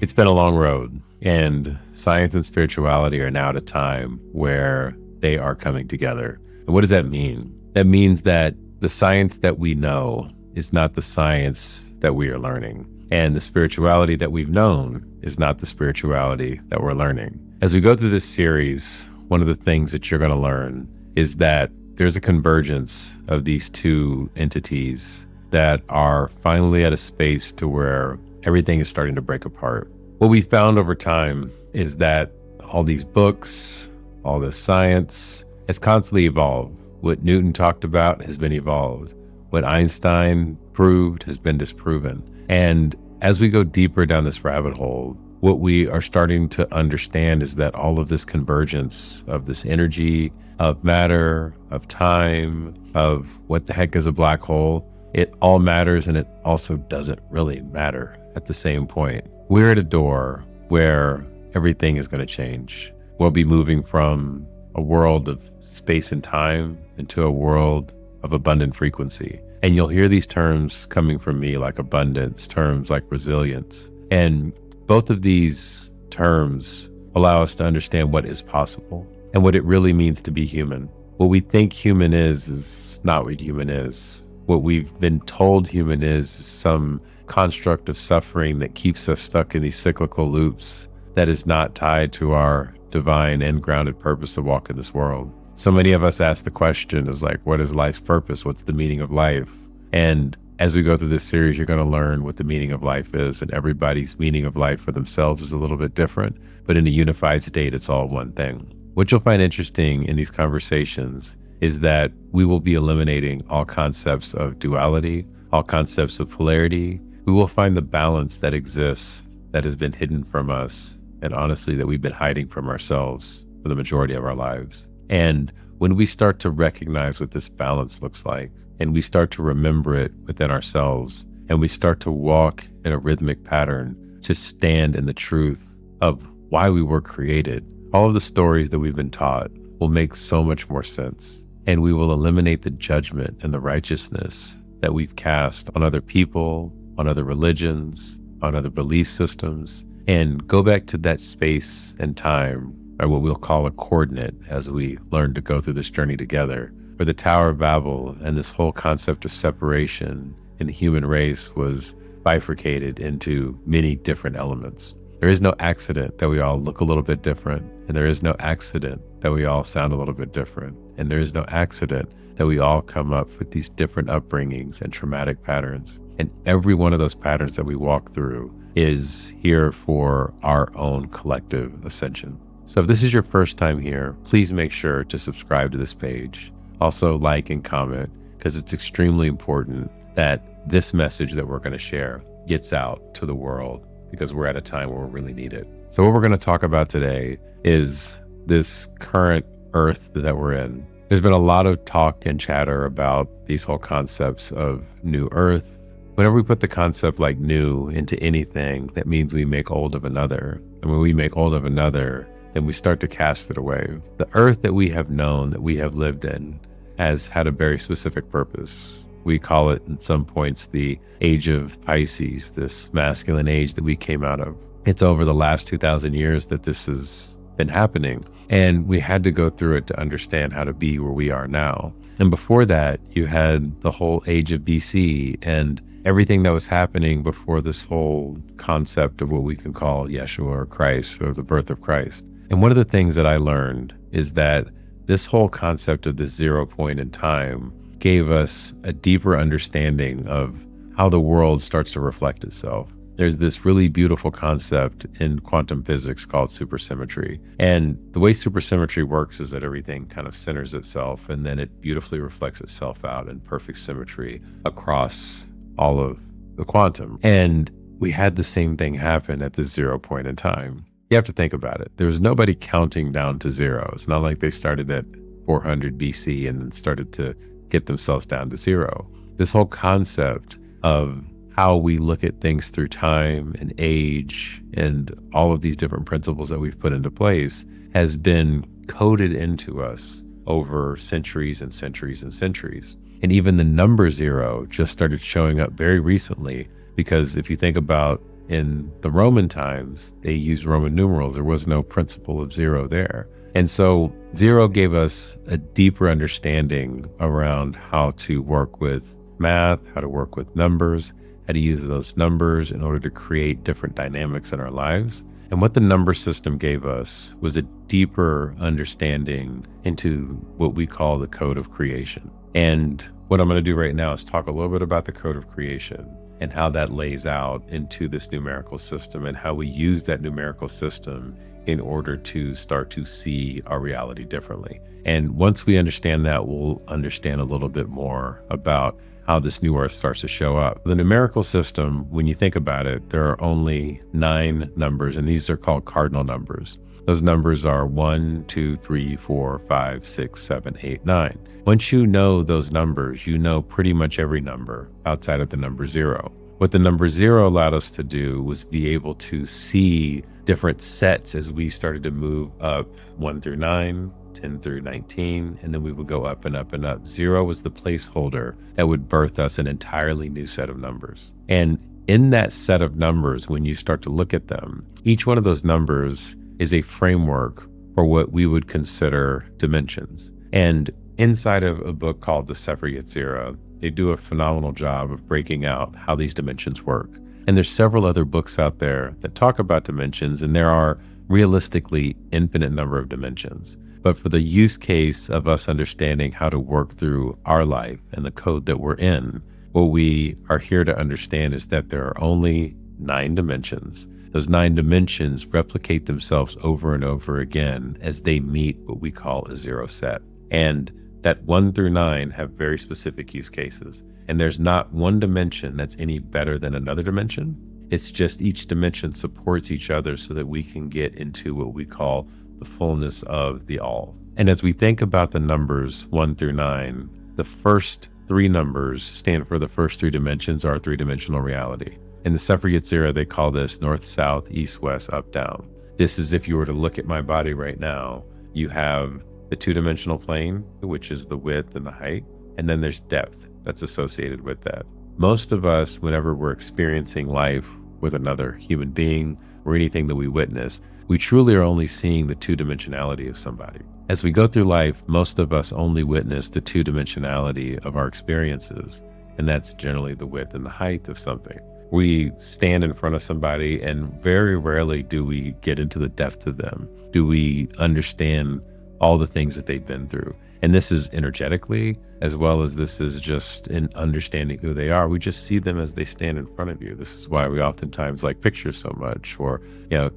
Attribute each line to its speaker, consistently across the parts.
Speaker 1: It's been a long road, and science and spirituality are now at a time where they are coming together. And what does that mean? That means that the science that we know is not the science that we are learning. And the spirituality that we've known is not the spirituality that we're learning. As we go through this series, one of the things that you're going to learn is that there's a convergence of these two entities that are finally at a space to where everything is starting to break apart. What we found over time is that all these books, all this science has constantly evolved. What Newton talked about has been evolved. What Einstein proved has been disproven. And as we go deeper down this rabbit hole, what we are starting to understand is that all of this convergence of this energy, of matter, of time, of what the heck is a black hole, it all matters, and it also doesn't really matter at the same point. We're at a door where everything is going to change. We'll be moving from a world of space and time into a world of abundant frequency. And you'll hear these terms coming from me, like abundance, terms like resilience. And both of these terms allow us to understand what is possible and what it really means to be human. What we think human is not what human is. What we've been told human is some construct of suffering that keeps us stuck in these cyclical loops that is not tied to our divine and grounded purpose to walk in this world. So many of us ask the question is like, what is life's purpose? What's the meaning of life? And as we go through this series, you're going to learn what the meaning of life is, and everybody's meaning of life for themselves is a little bit different, but in a unified state, it's all one thing. What you'll find interesting in these conversations is that we will be eliminating all concepts of duality, all concepts of polarity. We will find the balance that exists that has been hidden from us, and honestly, that we've been hiding from ourselves for the majority of our lives. And when we start to recognize what this balance looks like, and we start to remember it within ourselves, and we start to walk in a rhythmic pattern to stand in the truth of why we were created, all of the stories that we've been taught will make so much more sense. And we will eliminate the judgment and the righteousness that we've cast on other people, on other religions, on other belief systems, and go back to that space and time, or what we'll call a coordinate as we learn to go through this journey together, where the Tower of Babel and this whole concept of separation in the human race was bifurcated into many different elements. There is no accident that we all look a little bit different, and there is no accident that we all sound a little bit different, and there is no accident that we all come up with these different upbringings and traumatic patterns. And every one of those patterns that we walk through is here for our own collective ascension. So if this is your first time here, please make sure to subscribe to this page. Also like and comment, because it's extremely important that this message that we're going to share gets out to the world, because we're at a time where we really need it. So what we're going to talk about today is this current Earth that we're in. There's been a lot of talk and chatter about these whole concepts of new Earth. Whenever we put the concept like new into anything, that means we make old of another. And when we make old of another, then we start to cast it away. The Earth that we have known, that we have lived in, has had a very specific purpose. We call it, at some points, the age of Pisces, this masculine age that we came out of. It's over the last 2,000 years that this has been happening. And we had to go through it to understand how to be where we are now. And before that, you had the whole age of BC and everything that was happening before this whole concept of what we can call Yeshua or Christ, or the birth of Christ. And one of the things that I learned is that this whole concept of this 0 point in time gave us a deeper understanding of how the world starts to reflect itself. There's this really beautiful concept in quantum physics called supersymmetry. And the way supersymmetry works is that everything kind of centers itself, and then it beautifully reflects itself out in perfect symmetry across all of the quantum. And we had the same thing happen at this 0 point in time. You have to think about it. There's nobody counting down to zero. It's not like they started at 400 BC and then started to get themselves down to zero. This whole concept of how we look at things through time and age and all of these different principles that we've put into place has been coded into us over centuries and centuries and centuries. And even the number 0 just started showing up very recently, because if you think about in the Roman times, they used Roman numerals. There was no principle of zero there. And so zero gave us a deeper understanding around how to work with math, how to work with numbers, how to use those numbers in order to create different dynamics in our lives. And what the number system gave us was a deeper understanding into what we call the code of creation. And what I'm going to do right now is talk a little bit about the code of creation and how that lays out into this numerical system and how we use that numerical system in order to start to see our reality differently. And once we understand that, we'll understand a little bit more about how this new earth starts to show up. The numerical system, when you think about it, there are only 9 numbers, and these are called cardinal numbers. Those numbers are 1, 2, 3, 4, 5, 6, 7, 8, 9. Once you know those numbers, you know pretty much every number outside of the number 0. What the number 0 allowed us to do was be able to see different sets as we started to move up 1 through 9, 10 through 19, and then we would go up and up and up. 0 was the placeholder that would birth us an entirely new set of numbers. And in that set of numbers, when you start to look at them, each one of those numbers is a framework for what we would consider dimensions. And inside of a book called The Sefer Yetzirah, they do a phenomenal job of breaking out how these dimensions work. And there's several other books out there that talk about dimensions, and there are realistically infinite number of dimensions. But for the use case of us understanding how to work through our life and the code that we're in, what we are here to understand is that there are only 9 dimensions. Those 9 dimensions replicate themselves over and over again as they meet what we call a 0 set. And that 1 through 9 have very specific use cases. And there's not one dimension that's any better than another dimension. It's just each dimension supports each other so that we can get into what we call the fullness of the all. And as we think about the numbers 1 through 9, the first 3 numbers stand for the first 3 dimensions, our 3-dimensional reality. In the Sefer Yetzirah, they call this north, south, east, west, up, down. This is if you were to look at my body right now, you have the 2-dimensional plane, which is the width and the height, and then there's depth that's associated with that. Most of us, whenever we're experiencing life with another human being or anything that we witness, we truly are only seeing the 2-dimensionality of somebody. As we go through life, most of us only witness the 2-dimensionality of our experiences, and that's generally the width and the height of something. We stand in front of somebody and very rarely do we get into the depth of them. Do we understand all the things that they've been through? And this is energetically, as well as this is just in understanding who they are. We just see them as they stand in front of you. This is why we oftentimes like pictures so much, or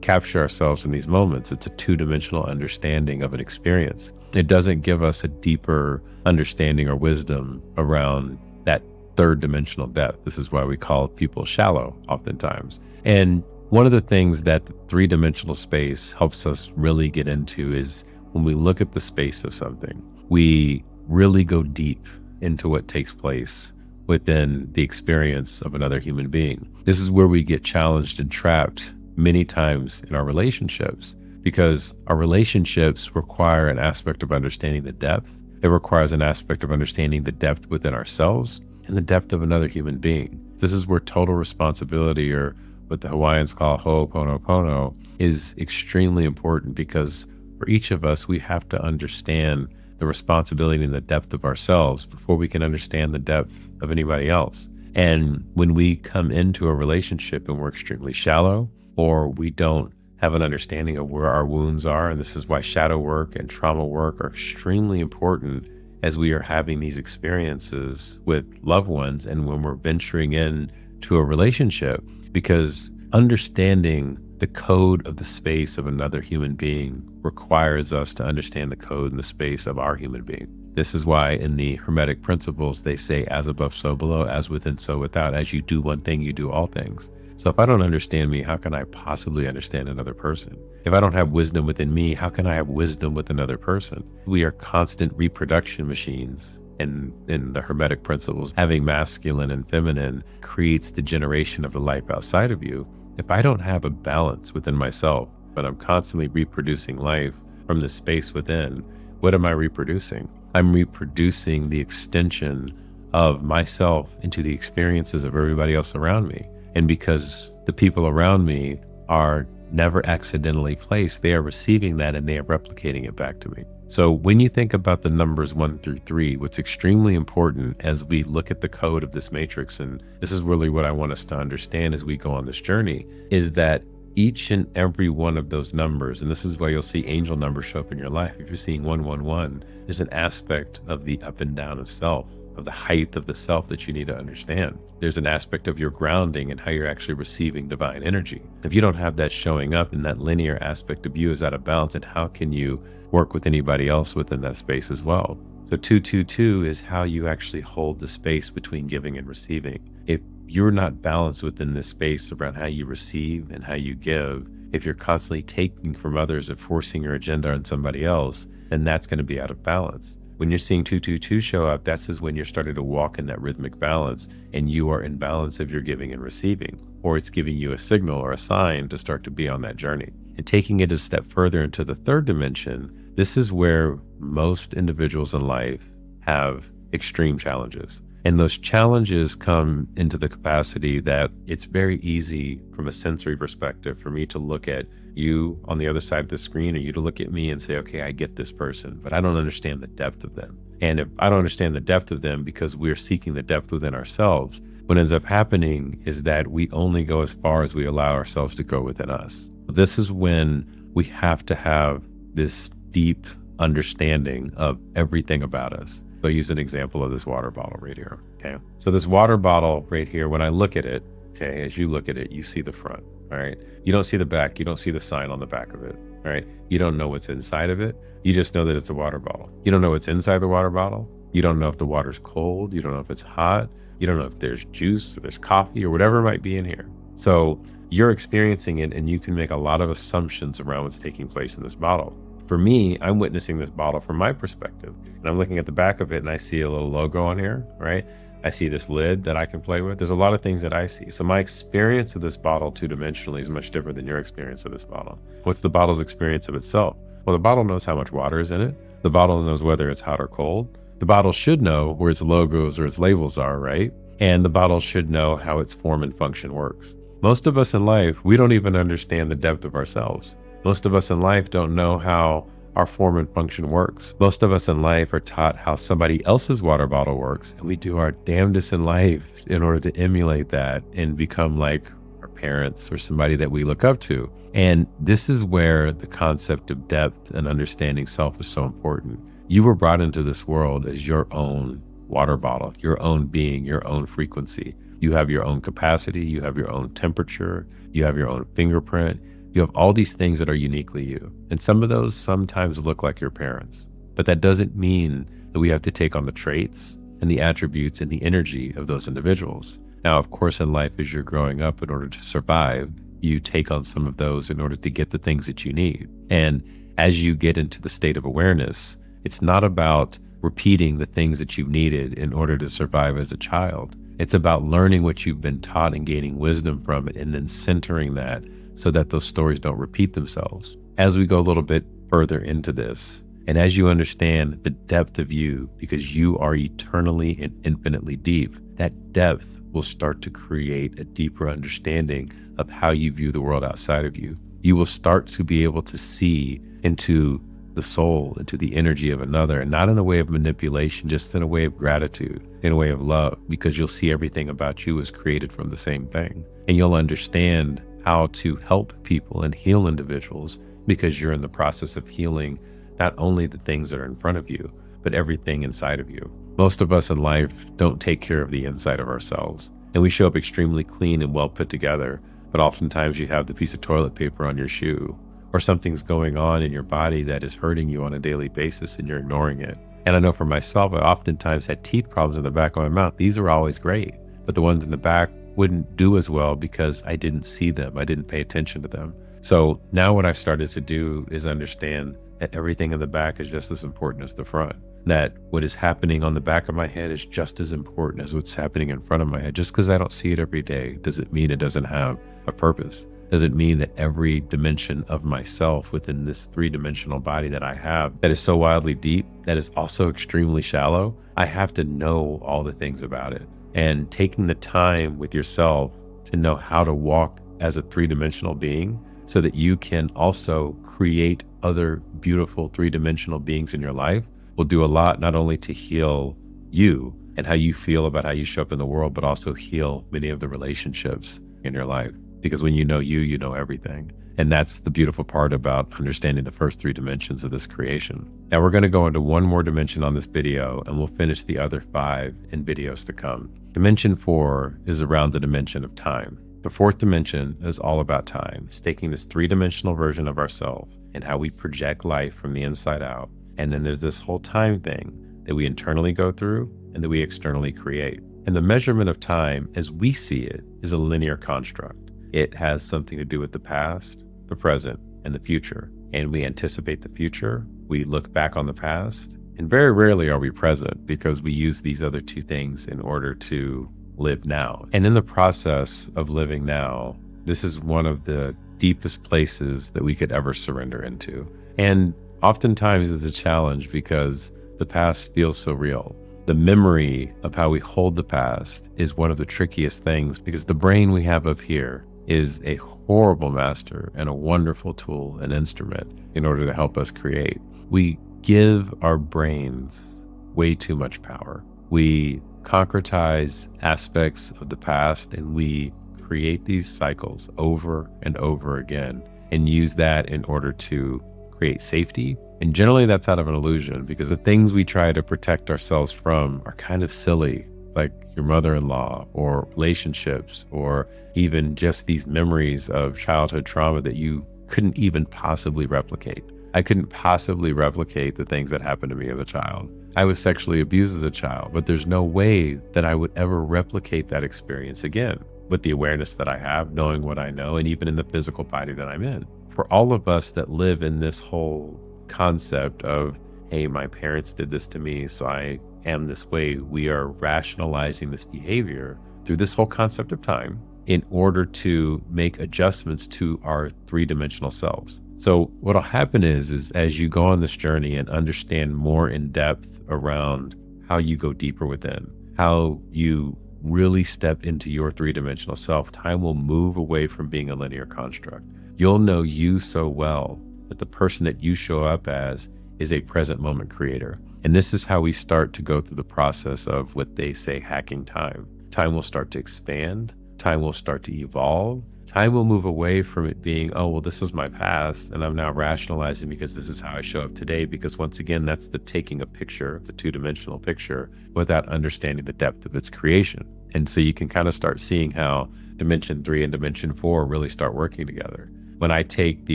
Speaker 1: capture ourselves in these moments. It's a 2-dimensional understanding of an experience. It doesn't give us a deeper understanding or wisdom around that 3rd-dimensional depth. This is why we call people shallow oftentimes. And one of the things that the 3-dimensional space helps us really get into is when we look at the space of something, we really go deep into what takes place within the experience of another human being. This is where we get challenged and trapped many times in our relationships, because our relationships require an aspect of understanding the depth. It requires an aspect of understanding the depth within ourselves and the depth of another human being. This is where total responsibility, or what the Hawaiians call ho'oponopono, is extremely important, because for each of us, we have to understand the responsibility and the depth of ourselves before we can understand the depth of anybody else. And when we come into a relationship and we're extremely shallow, or we don't have an understanding of where our wounds are, and this is why shadow work and trauma work are extremely important as we are having these experiences with loved ones and when we're venturing into a relationship, because understanding the code of the space of another human being requires us to understand the code and the space of our human being. This is why in the Hermetic principles, they say as above, so below, as within, so without. As you do one thing, you do all things. So if I don't understand me, how can I possibly understand another person? If I don't have wisdom within me, how can I have wisdom with another person? We are constant reproduction machines. And in the Hermetic principles, having masculine and feminine creates the generation of the life outside of you. If I don't have a balance within myself, but I'm constantly reproducing life from the space within, what am I reproducing? I'm reproducing the extension of myself into the experiences of everybody else around me. And because the people around me are never accidentally placed. They are receiving that and they are replicating it back to me. So when you think about the numbers 1 through 3, what's extremely important as we look at the code of this matrix, and this is really what I want us to understand as we go on this journey, is that each and every one of those numbers, and this is why you'll see angel numbers show up in your life. If you're seeing 111, there's an aspect of the up and down of self, of the height of the self that you need to understand. There's an aspect of your grounding and how you're actually receiving divine energy. If you don't have that showing up, then that linear aspect of you is out of balance, and how can you work with anybody else within that space as well? So 222 is how you actually hold the space between giving and receiving. If you're not balanced within this space around how you receive and how you give, if you're constantly taking from others and forcing your agenda on somebody else, then that's going to be out of balance. When you're seeing 222 show up, that's is when you're starting to walk in that rhythmic balance and you are in balance of your giving and receiving, or it's giving you a signal or a sign to start to be on that journey. And taking it a step further into the third dimension, this is where most individuals in life have extreme challenges. And those challenges come into the capacity that it's very easy from a sensory perspective for me to look at you on the other side of the screen, or you to look at me and say, okay, I get this person, but I don't understand the depth of them. And if I don't understand the depth of them because we're seeking the depth within ourselves, what ends up happening is that we only go as far as we allow ourselves to go within us. This is when we have to have this deep understanding of everything about us. So I'll use an example of this water bottle right here, okay? So this water bottle right here, when I look at it, okay, as you look at it, you see the front, all right? You don't see the back, you don't see the sign on the back of it, all right? You don't know what's inside of it. You just know that it's a water bottle. You don't know what's inside the water bottle. You don't know if the water's cold. You don't know if it's hot. You don't know if there's juice or there's coffee or whatever might be in here. So you're experiencing it and you can make a lot of assumptions around what's taking place in this bottle. For me, I'm witnessing this bottle from my perspective, and I'm looking at the back of it and I see a little logo on here, right? I see this lid that I can play with. There's a lot of things that I see. So my experience of this bottle two-dimensionally is much different than your experience of this bottle. What's the bottle's experience of itself? Well, the bottle knows how much water is in it. The bottle knows whether it's hot or cold. The bottle should know where its logos or its labels are, right? And the bottle should know how its form and function works. Most of us in life, we don't even understand the depth of ourselves. Most of us in life don't know how our form and function works. Most of us in life are taught how somebody else's water bottle works, and we do our damnedest in life in order to emulate that and become like our parents or somebody that we look up to. And this is where the concept of depth and understanding self is so important. You were brought into this world as your own water bottle, your own being, your own frequency. You have your own capacity, you have your own temperature, you have your own fingerprint. You have all these things that are uniquely you. And some of those sometimes look like your parents. But that doesn't mean that we have to take on the traits and the attributes and the energy of those individuals. Now, of course, in life, as you're growing up, in order to survive, you take on some of those in order to get the things that you need. And as you get into the state of awareness, it's not about repeating the things that you've needed in order to survive as a child. It's about learning what you've been taught and gaining wisdom from it, and then centering that so that those stories don't repeat themselves. As we go a little bit further into this, and as you understand the depth of you, because you are eternally and infinitely deep, that depth will start to create a deeper understanding of how you view the world outside of you. You will start to be able to see into the soul, into the energy of another, and not in a way of manipulation, just in a way of gratitude, in a way of love, because you'll see everything about you is created from the same thing. And you'll understand how to help people and heal individuals because you're in the process of healing not only the things that are in front of you, but everything inside of you. Most of us in life don't take care of the inside of ourselves, and we show up extremely clean and well put together, but oftentimes you have the piece of toilet paper on your shoe, or something's going on in your body that is hurting you on a daily basis and you're ignoring it. And I know for myself, I oftentimes had teeth problems in the back of my mouth. These are always great, but the ones in the back wouldn't do as well because I didn't see them. I didn't pay attention to them. So now what I've started to do is understand that everything in the back is just as important as the front. That what is happening on the back of my head is just as important as what's happening in front of my head. Just because I don't see it every day doesn't mean it doesn't have a purpose. Doesn't mean that every dimension of myself within this three-dimensional body that I have that is so wildly deep, that is also extremely shallow, I have to know all the things about it. And taking the time with yourself to know how to walk as a three-dimensional being so that you can also create other beautiful three-dimensional beings in your life will do a lot, not only to heal you and how you feel about how you show up in the world, but also heal many of the relationships in your life. Because when you know you, you know everything. And that's the beautiful part about understanding the first three dimensions of this creation. Now we're going to go into one more dimension on this video, and we'll finish the other 5 in videos to come. Dimension 4 is around the dimension of time. The 4th dimension is all about time. It's taking this three-dimensional version of ourselves and how we project life from the inside out. And then there's this whole time thing that we internally go through and that we externally create. And the measurement of time, as we see it, is a linear construct. It has something to do with the past, the present, and the future. And we anticipate the future. We look back on the past. And very rarely are we present because we use these other 2 things in order to live now. And in the process of living now, this is one of the deepest places that we could ever surrender into. And oftentimes it's a challenge because the past feels so real. The memory of how we hold the past is one of the trickiest things because the brain we have up here is a horrible master and a wonderful tool and instrument in order to help us create. We give our brains way too much power. We concretize aspects of the past and we create these cycles over and over again and use that in order to create safety. And generally that's out of an illusion because the things we try to protect ourselves from are kind of silly, like your mother-in-law or relationships or even just these memories of childhood trauma that you couldn't even possibly replicate. I couldn't possibly replicate the things that happened to me as a child. I was sexually abused as a child, but there's no way that I would ever replicate that experience again with the awareness that I have, knowing what I know, and even in the physical body that I'm in. For all of us that live in this whole concept of, hey, my parents did this to me, so I am this way, we are rationalizing this behavior through this whole concept of time in order to make adjustments to our three-dimensional selves. So what'll happen is as you go on this journey and understand more in depth around how you go deeper within, how you really step into your three-dimensional self, time will move away from being a linear construct. You'll know you so well that the person that you show up as is a present moment creator. And this is how we start to go through the process of what they say hacking time. Time will start to expand. Time will start to evolve. Time will move away from it being, oh, well, this was my past, and I'm now rationalizing because this is how I show up today. Because once again, that's the taking a picture, the two-dimensional picture, without understanding the depth of its creation. And so you can kind of start seeing how Dimension 3 and Dimension 4 really start working together. When I take the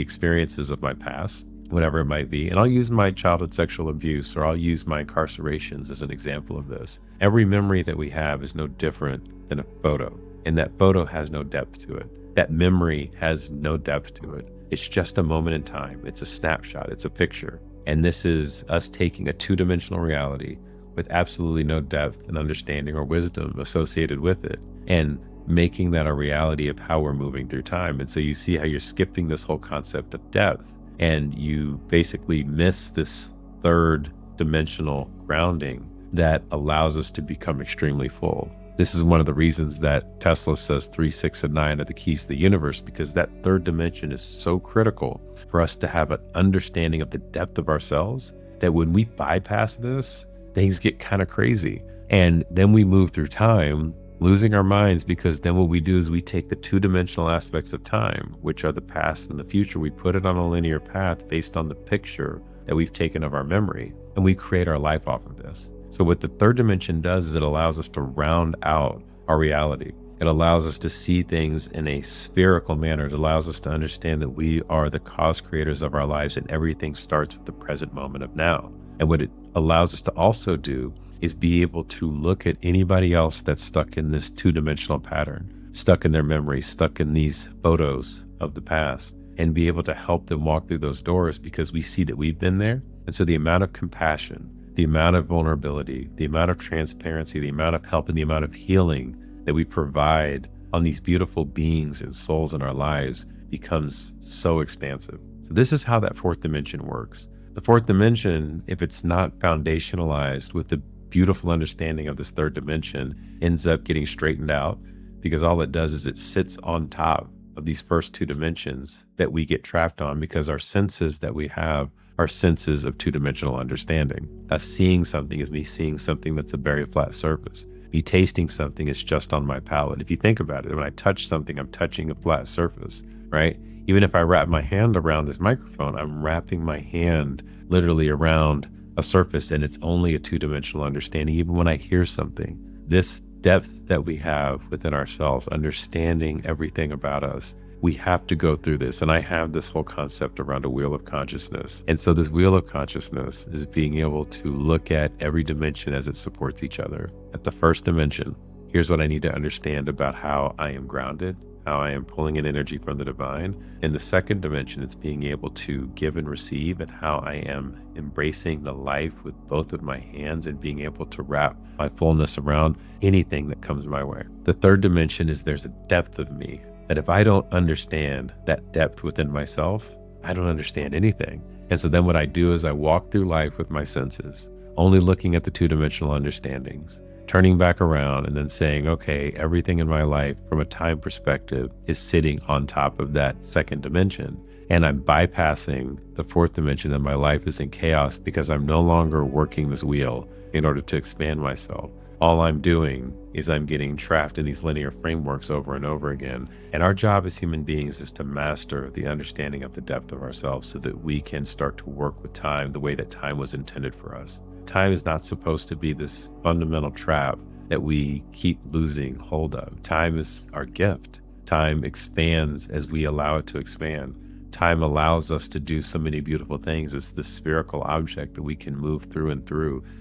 Speaker 1: experiences of my past, whatever it might be, and I'll use my childhood sexual abuse or I'll use my incarcerations as an example of this. Every memory that we have is no different than a photo, and that photo has no depth to it. That memory has no depth to it. It's just a moment in time. It's a snapshot. It's a picture. And this is us taking a two-dimensional reality with absolutely no depth and understanding or wisdom associated with it and making that a reality of how we're moving through time. And so you see how you're skipping this whole concept of depth and you basically miss this third dimensional grounding that allows us to become extremely full. This is one of the reasons that Tesla says 3, 6, and 9 are the keys to the universe, because that third dimension is so critical for us to have an understanding of the depth of ourselves that when we bypass this, things get kind of crazy. And then we move through time, losing our minds, because then what we do is we take the two-dimensional aspects of time, which are the past and the future, we put it on a linear path based on the picture that we've taken of our memory, and we create our life off of this. So what the third dimension does is it allows us to round out our reality. It allows us to see things in a spherical manner. It allows us to understand that we are the cause creators of our lives and everything starts with the present moment of now. And what it allows us to also do is be able to look at anybody else that's stuck in this two-dimensional pattern, stuck in their memories, stuck in these photos of the past, and be able to help them walk through those doors because we see that we've been there. And so the amount of compassion, the amount of vulnerability, the amount of transparency, the amount of help, and the amount of healing that we provide on these beautiful beings and souls in our lives becomes so expansive. So this is how that fourth dimension works. The fourth dimension, if it's not foundationalized with the beautiful understanding of this third dimension, ends up getting straightened out because all it does is it sits on top of these first two dimensions that we get trapped on, because our senses that we have are senses of two-dimensional understanding. Us seeing something is me seeing something that's a very flat surface. Me tasting something is just on my palate. If you think about it, when I touch something, I'm touching a flat surface, right? Even if I wrap my hand around this microphone, I'm wrapping my hand literally around a surface, and it's only a two-dimensional understanding. Even when I hear something, this depth that we have within ourselves, understanding everything about us, we have to go through this. And I have this whole concept around a wheel of consciousness. And so this wheel of consciousness is being able to look at every dimension as it supports each other. At the first dimension, here's what I need to understand about how I am grounded, how I am pulling in energy from the divine. In the second dimension, it's being able to give and receive, and how I am embracing the life with both of my hands and being able to wrap my fullness around anything that comes my way. The third dimension is there's a depth of me that if I don't understand that depth within myself, I don't understand anything. And so then what I do is I walk through life with my senses, only looking at the two-dimensional understandings, turning back around and then saying, okay, everything in my life from a time perspective is sitting on top of that second dimension. And I'm bypassing the fourth dimension, and my life is in chaos because I'm no longer working this wheel in order to expand myself. All I'm doing is I'm getting trapped in these linear frameworks over and over again. And our job as human beings is to master the understanding of the depth of ourselves so that we can start to work with time the way that time was intended for us. Time is not supposed to be this fundamental trap that we keep losing hold of. Time is our gift. Time expands as we allow it to expand. Time allows us to do so many beautiful things. It's this spherical object that we can move through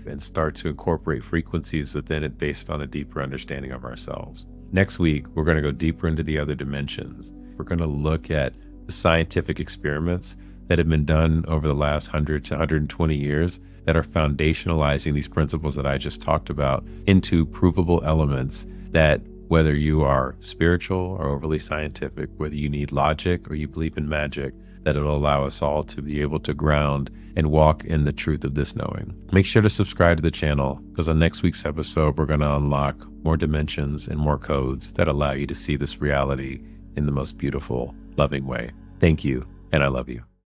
Speaker 1: and start to incorporate frequencies within it based on a deeper understanding of ourselves. Next week, we're going to go deeper into the other dimensions. We're going to look at the scientific experiments that have been done over the last 100 to 120 years that are foundationalizing these principles that I just talked about into provable elements that, whether you are spiritual or overly scientific, whether you need logic or you believe in magic, that it'll allow us all to be able to ground and walk in the truth of this knowing. Make sure to subscribe to the channel, because on next week's episode, we're going to unlock more dimensions and more codes that allow you to see this reality in the most beautiful, loving way. Thank you, and I love you.